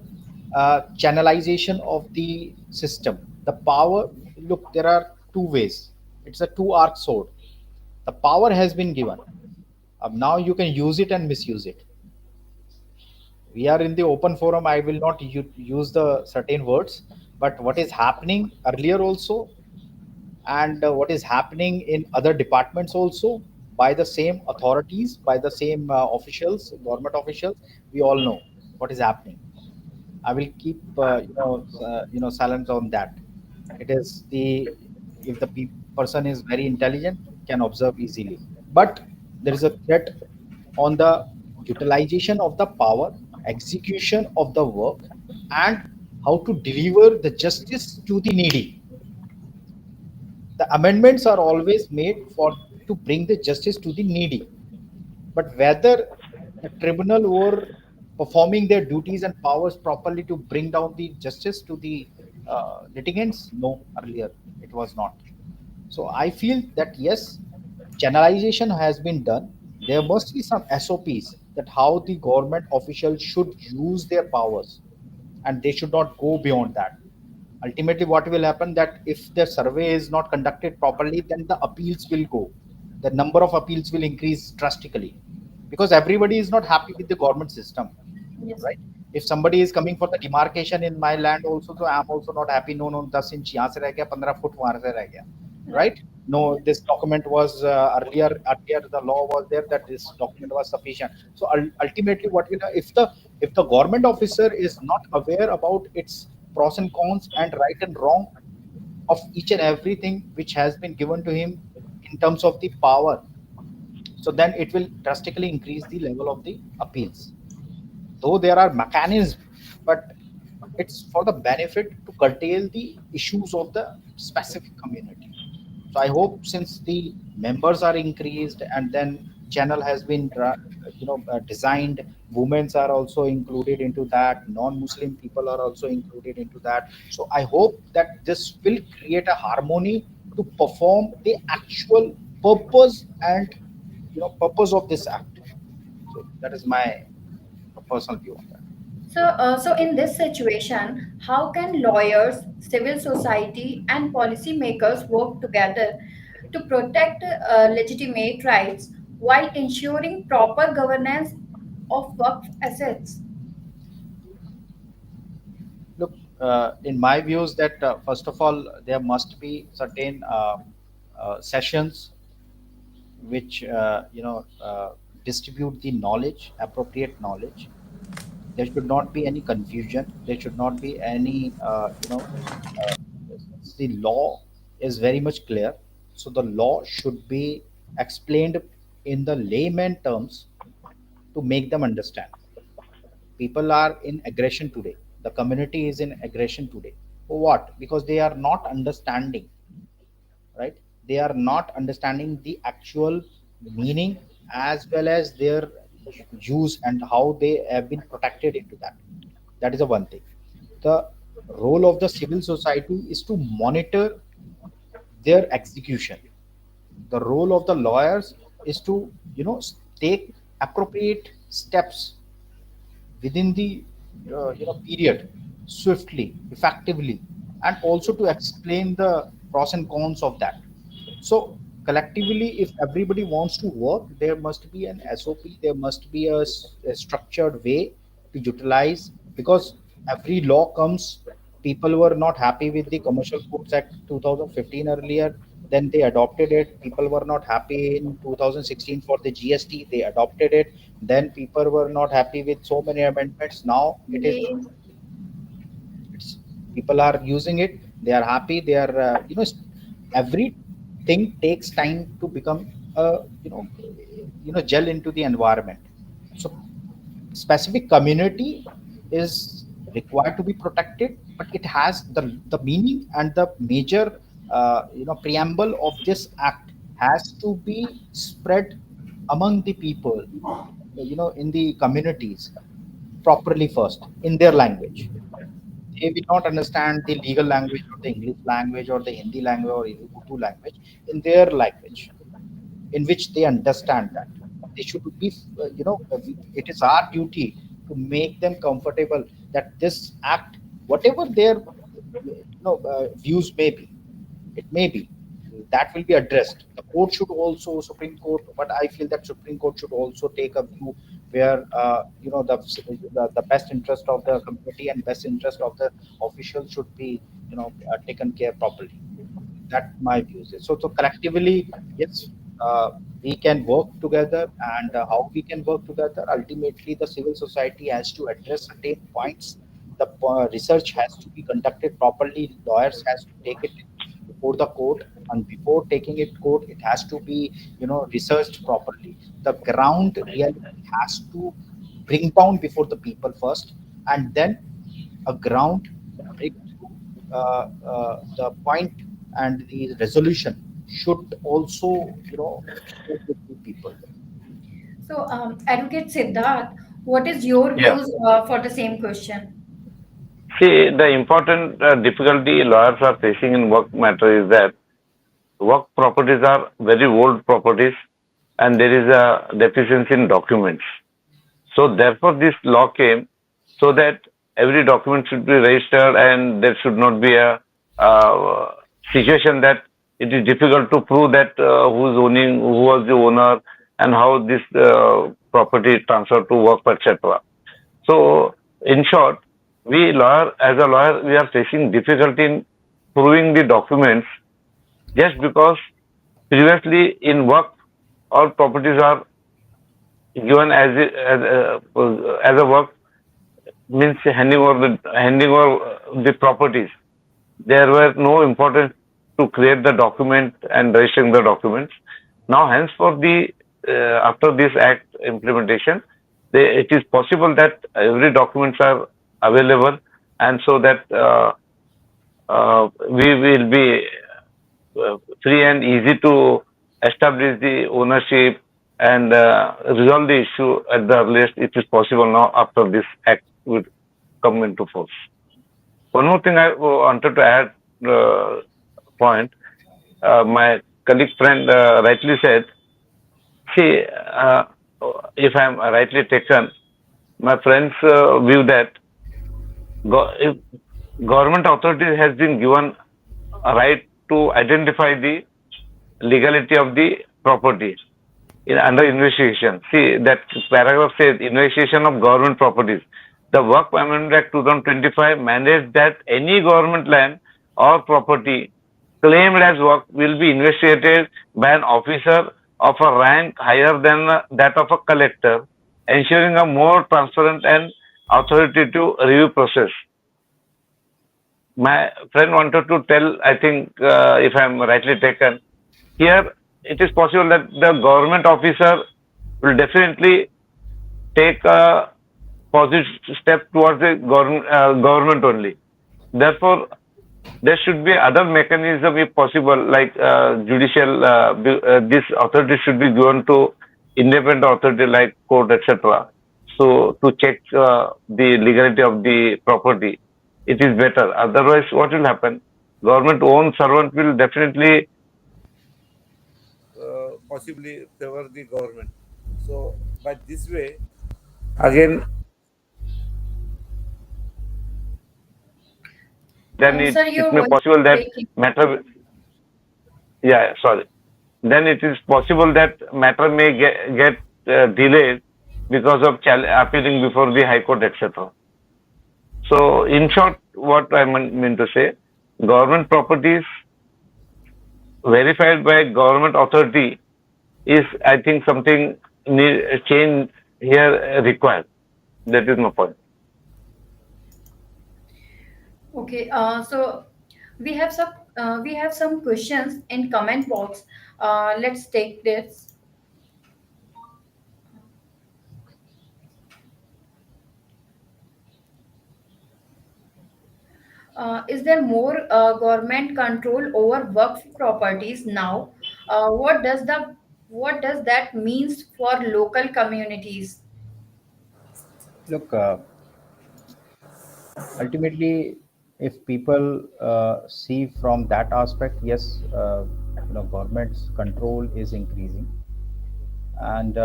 S1: channelization of the system. The power, look, there are two ways. It's a two-arc sword. The power has been given. Now you can use it and misuse it. We are in the open forum. I will not use the certain words, but what is happening earlier also, and what is happening in other departments also, by the same authorities, by the same officials, government officials, we all know what is happening. I will keep silence on that. It is the, if the person is very intelligent, can observe easily. But there is a threat on the utilization of the power, execution of the work, and how to deliver the justice to the needy. The amendments are always made for to bring the justice to the needy, but whether the tribunal were performing their duties and powers properly to bring down the justice to the litigants, no, earlier it was not. So I feel that yes, channelization has been done. There must be some SOPs that how the government officials should use their powers, and they should not go beyond that. Ultimately, what will happen that if the survey is not conducted properly, then the appeals will go. The number of appeals will increase drastically, because everybody is not happy with the government system,
S2: Yes.
S1: right? If somebody is coming for the demarcation in my land also, so I'm also not happy. No, no, 10 inch यहाँ से रह गया, 15 foot वहां से रह गया,
S2: Right.
S1: right? No, this document was earlier the law was there that this document was sufficient. So ultimately, what will, if the government officer is not aware about its pros and cons and right and wrong of each and everything which has been given to him in terms of the power, so then it will drastically increase the level of the appeals. Though there are mechanisms, but it's for the benefit to curtail the issues of the specific community. So I hope, since the members are increased and then channel has been designed, women are also included into that, non-Muslim people are also included into that. So I hope that this will create a harmony to perform the actual purpose and purpose of this act. So that is my personal view on that.
S2: So, so in this situation, how can lawyers, civil society, and policymakers work together to protect legitimate rights while ensuring proper governance of Waqf assets?
S1: Look, in my views, that first of all, there must be certain sessions which distribute the knowledge, appropriate knowledge. There should not be any confusion. There should not be any uh, the law is very much clear. So the law should be explained in the layman terms to make them understand. People are in aggression today. The community is in aggression today. For what? Because they are not understanding, right? They are not understanding the actual meaning, as well as their use and how they have been protected into that. That is the one thing. The role of the civil society is to monitor their execution. The role of the lawyers is to take appropriate steps within the period, swiftly, effectively, and also to explain the pros and cons of that. So collectively, if everybody wants to work, there must be an SOP, there must be a structured way to utilize, because every law comes, people were not happy with the Commercial Codes Act 2015 earlier, then they adopted it. People were not happy in 2016 for the GST, they adopted it. Then people were not happy with so many amendments. Now it is,
S2: Yes.
S1: it's, people are using it, they are happy, they are everything takes time to become you know gel into the environment. So specific community is required to be protected, but it has the meaning and the major preamble of this act has to be spread among the people, in the communities properly first in their language. They will not understand the legal language or the English language or the Hindi language or Urdu language in their language, in which they understand that. They should be, it is our duty to make them comfortable that this act, whatever their views may be, it may be, that will be addressed. The court should also, Supreme Court, but I feel that Supreme Court should also take a view where the best interest of the community and best interest of the officials should be taken care properly. That my views is. So collectively, yes, we can work together, and how we can work together. Ultimately, the civil society has to address certain points. The research has to be conducted properly. Lawyers has to take it before the court, and before taking it court, it has to be researched properly. The ground reality has to bring down before the people first, and then a ground breakthrough, the point and the resolution should also share with the people.
S2: So, Advocate Siddharth, what is your
S3: Yeah.
S2: views for the same question?
S3: See, the important difficulty lawyers are facing in work matter is that work properties are very old properties and there is a deficiency in documents. So therefore, this law came so that every document should be registered and there should not be a uh, situation that it is difficult to prove that who is owning, who was the owner, and how this property transferred to work, etc. So, in short, as a lawyer, we are facing difficulty in proving the documents just because previously in work, all properties are given as a work means handing over the properties. There were no importance to create the document and registering the documents. Now, henceforth, after this act implementation, it is possible that every documents are available, and so that we will be free and easy to establish the ownership and resolve the issue at the earliest. It is possible now after this act will come into force. One more thing I wanted to add point. My colleague friend rightly said, see, if I am rightly taken, my friends view that if government authority has been given a right to identify the legality of the property under investigation. See, that paragraph says investigation of government properties. The Waqf Amendment Act 2025 mandates that any government land or property claimed as Waqf will be investigated by an officer of a rank higher than that of a collector, ensuring a more transparent and authoritative review process. My friend wanted to tell, I think, if I am rightly taken, here it is possible that the government officer will definitely take a positive step towards the government only. Therefore, there should be other mechanism if possible, like judicial. This authority should be given to independent authority like court, etc. So to check the legality of the property, it is better. Otherwise, what will happen? Government owned servant will definitely possibly favor the government. So by this way, again, then
S2: Sir,
S3: it
S2: your
S3: may
S2: voice
S3: possible
S2: is
S3: that
S2: breaking.
S3: matter. Yeah, sorry. Then it is possible that matter may get delayed because of appearing before the High Court, etc. So, in short, what I mean to say, government properties verified by government authority is, I think, something change here required. That is my point.
S2: Okay, so we have some questions in comment box. Let's take this. Is there more government control over Waqf properties now? What does that means for local communities?
S1: Look, ultimately, if people see from that aspect, yes, government's control is increasing, and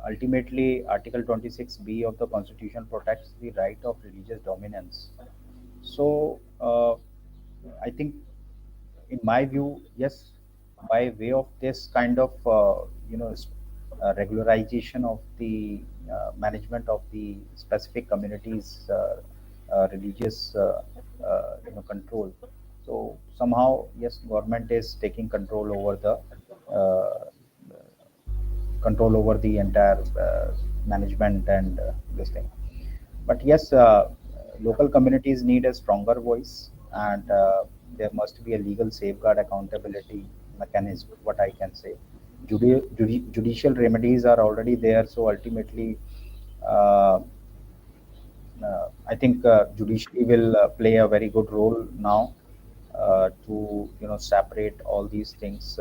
S1: ultimately, Article 26B of the Constitution protects the right of religious dominance. So, I think, in my view, yes, by way of this kind of regularization of the management of the specific communities' religious control. So somehow, yes, government is taking uh, control over the entire management and this thing. But yes, local communities need a stronger voice, and there must be a legal safeguard accountability mechanism. What I can say, judicial remedies are already there. So ultimately, uh, I think judiciary will play a very good role now to separate all these things,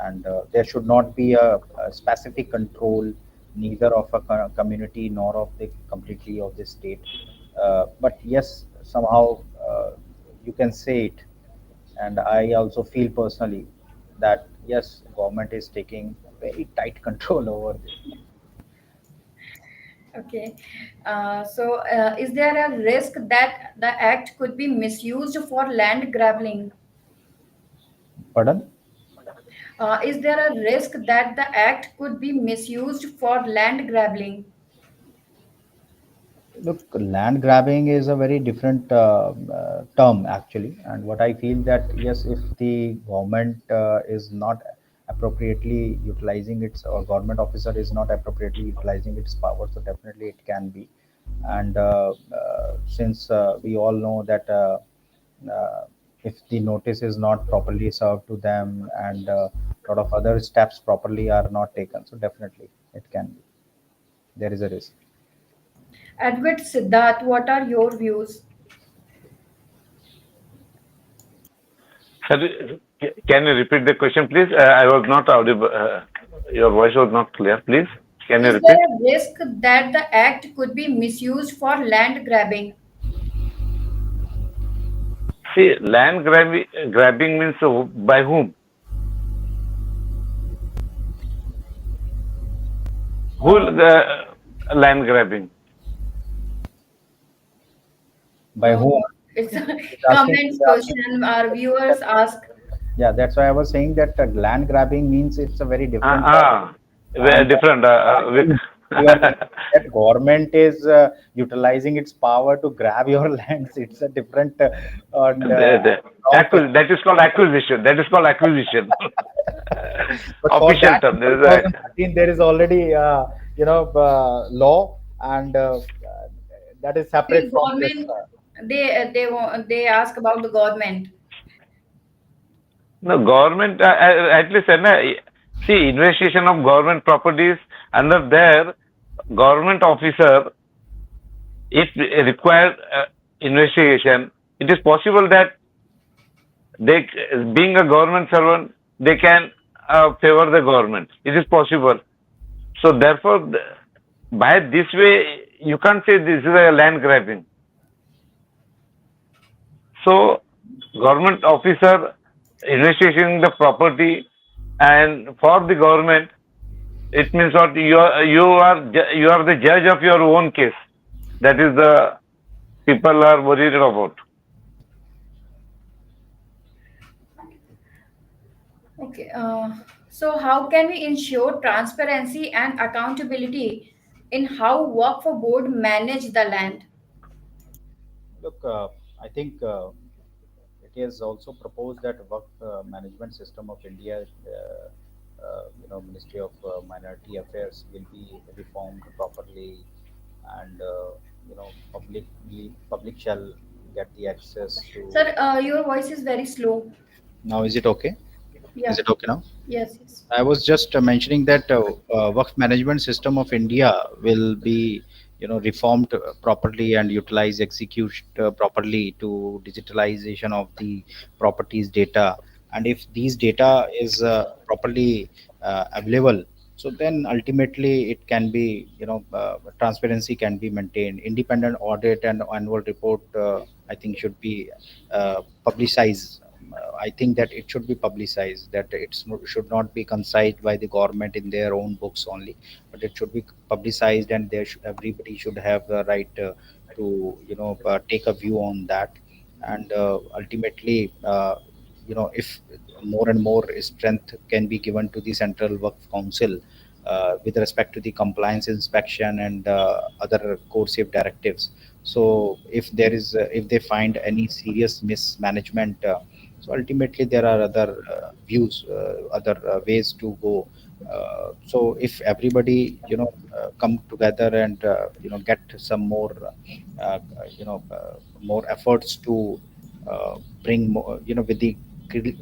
S1: and there should not be a specific control neither of a community nor of the completely of the state. But yes, somehow you can say it, and I also feel personally that yes, government is taking very tight control over this.
S2: Okay, is there a risk that the act could be misused for land grabbing?
S1: Pardon?
S2: Is there a risk that the act could be misused for land grabbing?
S1: Look, land grabbing is a very different term actually, and what I feel that yes, if the government is not appropriately utilizing its, or government officer is not appropriately utilizing its power, so definitely it can be. And since we all know that uh, if the notice is not properly served to them, and a lot of other steps properly are not taken, so definitely it can be. There is a risk.
S2: Advait Siddharth, what are your views?
S3: Sir, can you repeat the question, please? I was not audible. Your voice was not clear. Please, can you
S2: Is there
S3: repeat?
S2: a risk that the act could be misused for land grabbing?
S3: See, grabbing means by whom? Who
S1: Uh,
S3: land grabbing?
S1: by whom?
S2: It's a
S1: He's
S2: comments
S1: asking
S2: question. Our viewers ask.
S1: yeah, that's why I was saying that land grabbing means it's a very
S3: Ah,
S1: different term.
S3: ah,
S1: And
S3: different.
S1: you are saying that government is utilizing its power to grab your lands. It's a different and wrong
S3: That is called acquisition. That is called acquisition.
S1: but for
S3: Official
S1: that, in
S3: term. This is right.
S1: 2013, there is already law, and that is separate
S2: Still,
S1: from this.
S2: government they ask about the government.
S3: No, government, at least, see, investigation of government properties under their government officer, if required investigation, it is possible that they, being a government servant, they can favor the government. It is possible. So therefore, by this way, you can't say this is a land grabbing. So government officer investigating the property, and for the government, it means what you are the judge of your own case. That is the people are worried about.
S2: Okay. So, how can we ensure transparency and accountability in how work for board manage the land?
S1: Look, I think it is also proposed that work management system of India, Ministry of Minority Affairs will be reformed properly, and public shall get the access to.
S2: Sir, your voice is very slow.
S1: Now, is it okay? Is
S2: Yeah.
S1: it okay now?
S2: Yes. Yes.
S1: I was just mentioning that Waqf management system of India will be, reformed properly and utilize execute properly to digitalization of the properties data. And if these data is properly available, so then ultimately it can be, transparency can be maintained. Independent audit and annual report, I think, should be publicized. I think that it should be publicized, that should not be concised by the government in their own books only, but it should be publicized, and everybody should have the right to, take a view on that. And ultimately, if more and more strength can be given to the Central Work Council with respect to the compliance inspection and other core safe directives. So if they find any serious mismanagement, so ultimately there are other other ways to go. So if everybody, come together and get some more more efforts to bring more, with the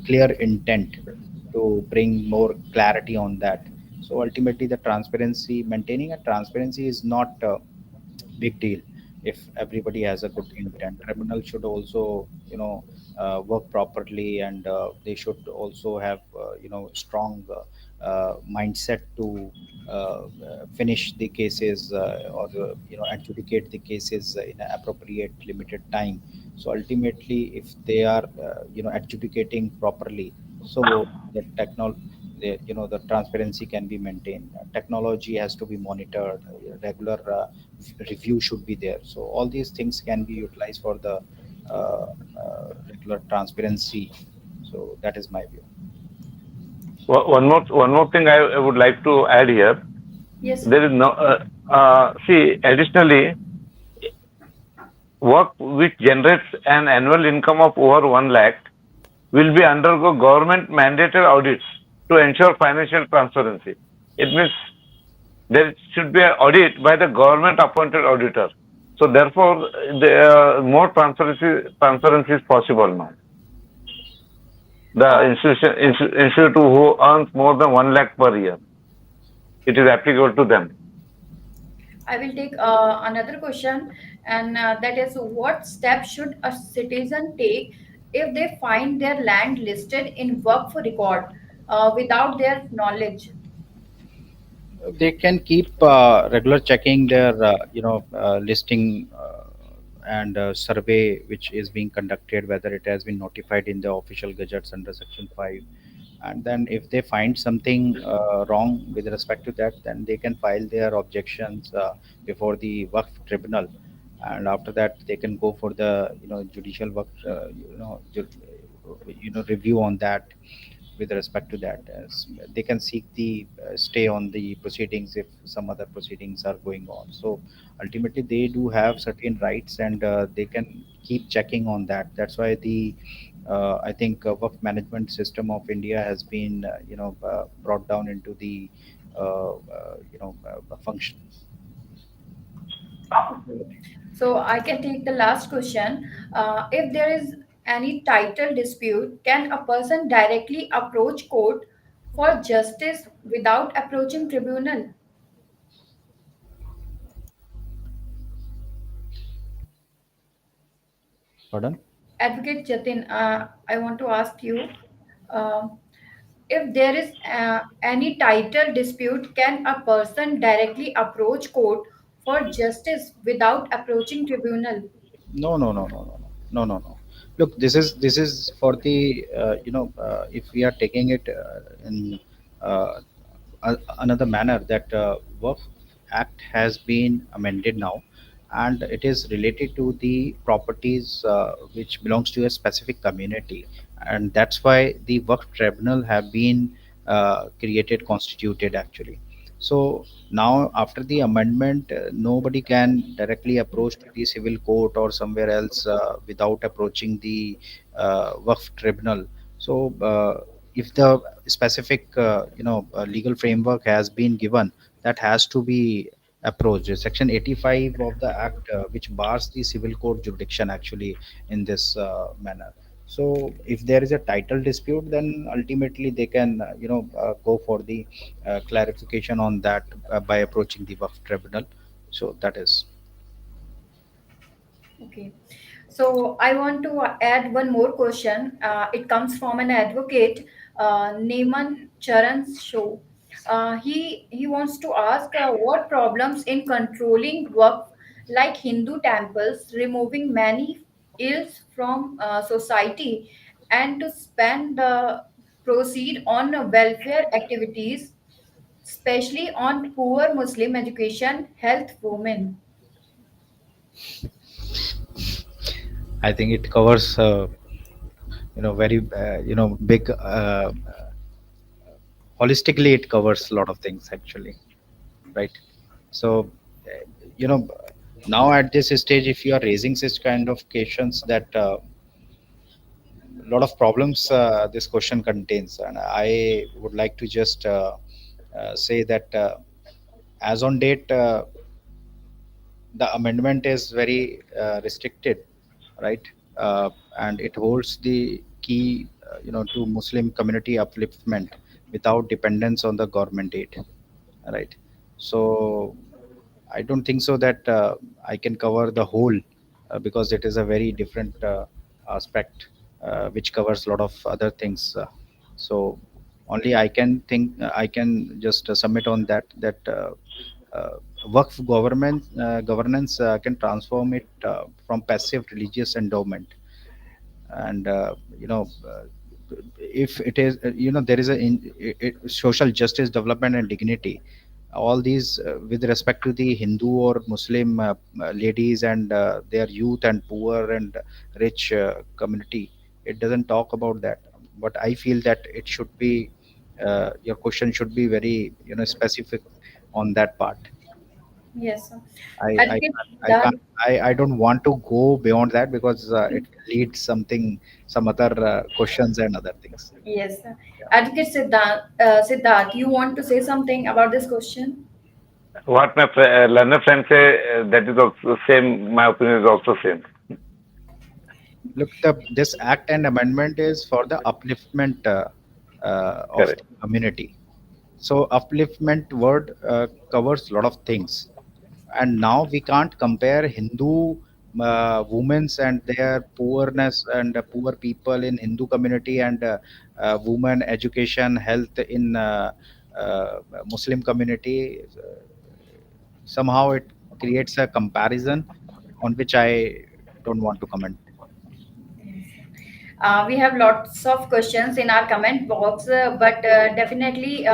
S1: clear intent to bring more clarity on that. So ultimately, the transparency, maintaining a transparency is not big deal if everybody has a good intent. Criminal should also, work properly, and they should also have, strong mindset to finish the cases, or adjudicate the cases in an appropriate limited time. So ultimately, if they are adjudicating properly, so the the transparency can be maintained. Technology has to be monitored. Regular review should be there. So all these things can be utilized for the regular transparency. So that is my view.
S3: One more thing I would like to add here.
S2: Yes.
S3: There is no see additionally work which generates an annual income of over 1 lakh will be undergo government mandated audits to ensure financial transparency. It means there should be an audit by the government appointed auditor. So therefore, more transparency is possible now. The
S2: Uh,
S3: institute who earns more than 1 lakh per year, it is applicable to them.
S2: I will take another question, and that is, what steps should a citizen take if they find their land listed in work for record without their knowledge?
S1: They can keep regular checking their listing, and survey which is being conducted, whether it has been notified in the official gazettes under section 5. And then if they find something wrong with respect to that, then they can file their objections before the Waqf tribunal. And after that, they can go for the judicial work, review on that. With respect to that, they can seek the stay on the proceedings if some other proceedings are going on. So ultimately, they do have certain rights, and they can keep checking on that. That's why the I think work management system of India has been brought down into the function.
S2: So I can take the last question. If there is any title dispute, can a person directly approach court for justice without approaching tribunal?
S1: Pardon?
S2: Advocate Jatin, I want to ask you, uh, if there is any title dispute, can a person directly approach court for justice without approaching tribunal?
S1: No, no, no, no, no, no, no, no, no. Look, this is for the if we are taking it in another manner, that Work Act has been amended now, and it is related to the properties which belongs to a specific community. and that's why the Waqf tribunal have been created, constituted actually. So now after the amendment, nobody can directly approach to the civil court or somewhere else without approaching the Waqf tribunal. So if the specific legal framework has been given, that has to be approached. Section 85 of the act, which bars the civil court jurisdiction actually in this manner. So if there is a title dispute, then ultimately they can go for the clarification on that by approaching the Waqf tribunal. So that is.
S2: Okay. So I want to add one more question. It comes from an advocate, Neman Charan Show. He wants to ask what problems in controlling work like Hindu temples, removing many ills from society, and to spend the proceed on welfare activities, especially on poor Muslim education, health, women.
S1: I think it covers very big, holistically it covers a lot of things actually, right? So you know now at this stage, if you are raising such kind of questions, that a lot of problems this question contains, and I would like to just say that as on date, the amendment is very restricted, right? And it holds the key, to Muslim community upliftment without dependence on the government aid, right? So I don't think so that I can cover the whole, because it is a very different aspect which covers a lot of other things. So only I can think, I can just submit on that uh, Waqf governance can transform it from passive religious endowment, and if it is, there is social justice, development, and dignity, all these with respect to the Hindu or Muslim ladies and their youth and poor and rich community. It doesn't talk about that, but I feel that it should be, your question should be very specific on that part.
S2: Yes.
S1: I I
S2: Advocate
S1: I
S2: Siddharth,
S1: can't. I don't want to go beyond that because it leads something, some other questions and other things.
S2: yes.
S1: Yeah.
S2: Advocate Siddharth, you want to say something about this question?
S3: What my learner friends say, that is also same. My opinion is also same.
S1: Look, this act and amendment is for the upliftment of
S3: Correct.
S1: the community. So upliftment word covers a lot of things, and now we can't compare Hindu women's and their poorness and poor people in Hindu community and women education, health in uh, Muslim community. Somehow it creates a comparison on which I don't want to comment.
S2: We have lots of questions in our comment box, but definitely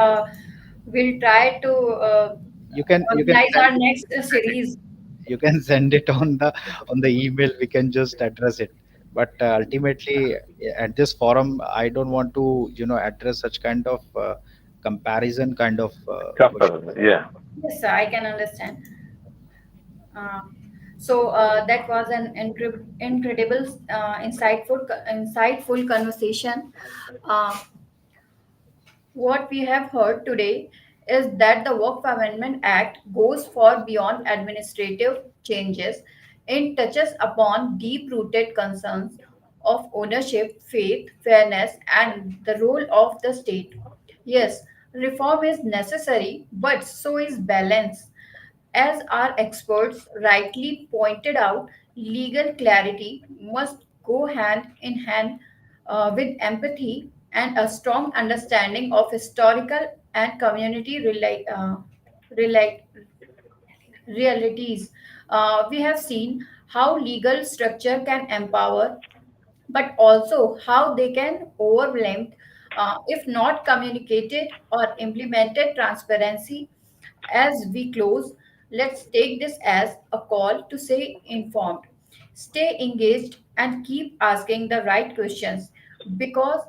S2: we'll try to
S1: You can
S2: organize
S1: send
S2: our next series.
S1: you can send it on the email. We can just address it, but ultimately at this forum I don't want to address such kind of comparison kind of questions.
S3: Yeah.
S2: Yes, I can understand. Uh, so that was an incredible, insightful conversation. Uh, What we have heard today is that the Waqf Amendment Act goes far beyond administrative changes. It touches upon deep rooted concerns of ownership, faith, fairness, and the role of the state. Yes, reform is necessary, but so is balance. As our experts rightly pointed out, legal clarity must go hand in hand with empathy and a strong understanding of historical and community rela- realities. We have seen how legal structure can empower, but also how they can overwhelm if not communicated or implemented transparency. As we close, let's take this as a call to stay informed, stay engaged, and keep asking the right questions. because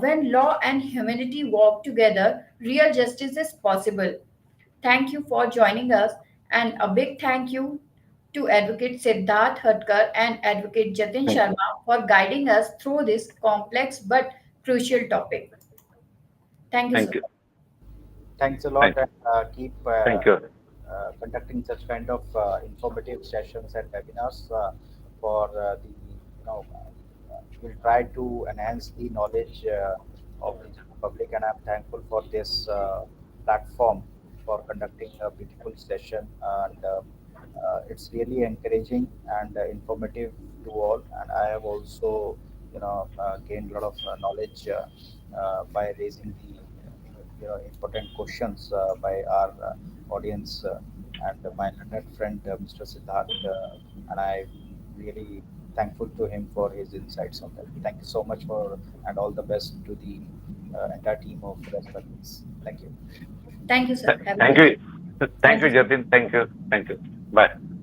S2: when law and humanity work together, real justice is possible. Thank you for joining us, and a big thank you to Advocate Siddharth Hadkar and Advocate Jatin
S3: Thank
S2: Sharma for guiding us through this complex but crucial topic. Thank you, sir.
S3: you.
S1: Thanks a lot,
S3: Thank
S1: and
S3: you.
S1: keep
S3: Thank you.
S1: conducting such kind of informative sessions and webinars for the we'll try to enhance the knowledge of the general public, and I'm thankful for this platform for conducting a beautiful session, and it's really encouraging and informative to all. And I have also gained a lot of knowledge by raising the important questions by our audience, and my learned friend Mr. Siddharth, and I really thankful to him for his insights on that. Thank you so much for, and all the best to the entire team of Respects. Thank you.
S2: Thank you, sir. Have a
S3: Thank
S2: great day.
S3: you. Thank
S2: Thank
S3: you,
S2: you, sir.
S3: Jatin. Thank you. Thank you. Bye.